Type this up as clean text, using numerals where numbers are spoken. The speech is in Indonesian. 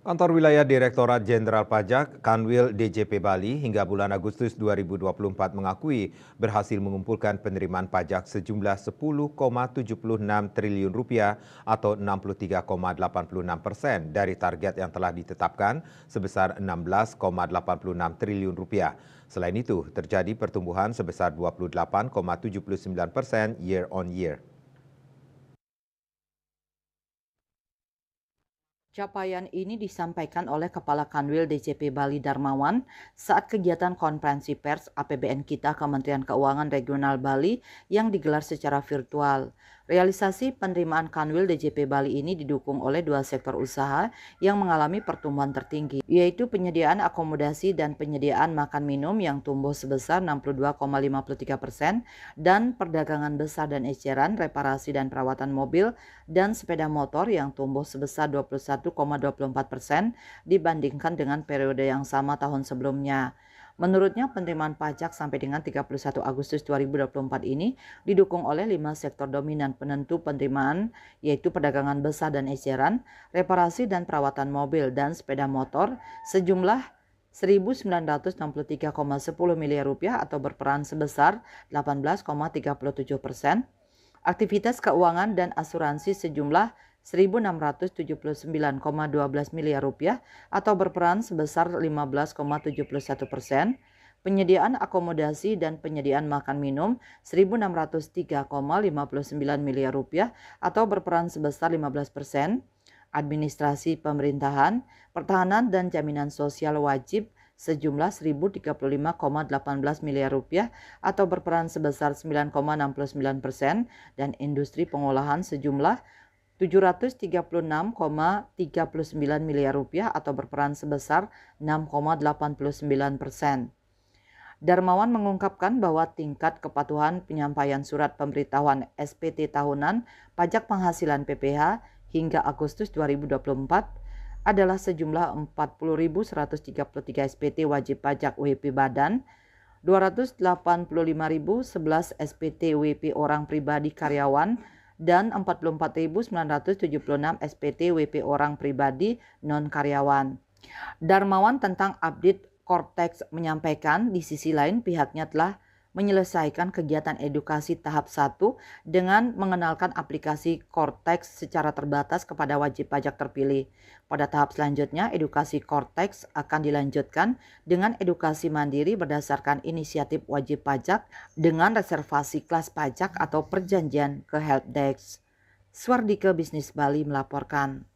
Kantor Wilayah Direktorat Jenderal Pajak Kanwil DJP Bali hingga bulan Agustus 2024 mengakui berhasil mengumpulkan penerimaan pajak sejumlah 10,76 triliun rupiah atau 63,86% dari target yang telah ditetapkan sebesar 16,86 triliun rupiah. Selain itu, terjadi pertumbuhan sebesar 28,79% year on year. Capaian ini disampaikan oleh Kepala Kanwil DJP Bali Darmawan saat kegiatan konferensi pers APBN Kita Kementerian Keuangan Regional Bali yang digelar secara virtual. Realisasi penerimaan Kanwil DJP Bali ini didukung oleh dua sektor usaha yang mengalami pertumbuhan tertinggi, yaitu penyediaan akomodasi dan penyediaan makan minum yang tumbuh sebesar 62,53% dan perdagangan besar dan eceran, reparasi dan perawatan mobil dan sepeda motor yang tumbuh sebesar 21,24% dibandingkan dengan periode yang sama tahun sebelumnya. Menurutnya, penerimaan pajak sampai dengan 31 Agustus 2024 ini didukung oleh 5 sektor dominan penentu penerimaan, yaitu perdagangan besar dan eceran, reparasi dan perawatan mobil dan sepeda motor sejumlah 1.963,10 miliar rupiah atau berperan sebesar 18,37%, aktivitas keuangan dan asuransi sejumlah 1.679,12 miliar rupiah atau berperan sebesar 15,71%, penyediaan akomodasi dan penyediaan makan minum 1.603,59 miliar rupiah atau berperan sebesar 15%, administrasi pemerintahan, pertahanan dan jaminan sosial wajib sejumlah 1.035,18 miliar rupiah atau berperan sebesar 9,69% dan industri pengolahan sejumlah 736,39 miliar rupiah atau berperan sebesar 6,89%. Darmawan mengungkapkan bahwa tingkat kepatuhan penyampaian surat pemberitahuan SPT tahunan pajak penghasilan PPH hingga Agustus 2024 adalah sejumlah 40.133 SPT wajib pajak WP Badan, 285.011 SPT WP orang pribadi karyawan, dan 44.976 SPT WP orang pribadi non-karyawan. Darmawan tentang update Cortex menyampaikan di sisi lain pihaknya telah menyelesaikan kegiatan edukasi tahap 1 dengan mengenalkan aplikasi Cortex secara terbatas kepada wajib pajak terpilih. Pada tahap selanjutnya, edukasi Cortex akan dilanjutkan dengan edukasi mandiri berdasarkan inisiatif wajib pajak dengan reservasi kelas pajak atau perjanjian ke helpdesk. Swardike Bisnis Bali melaporkan.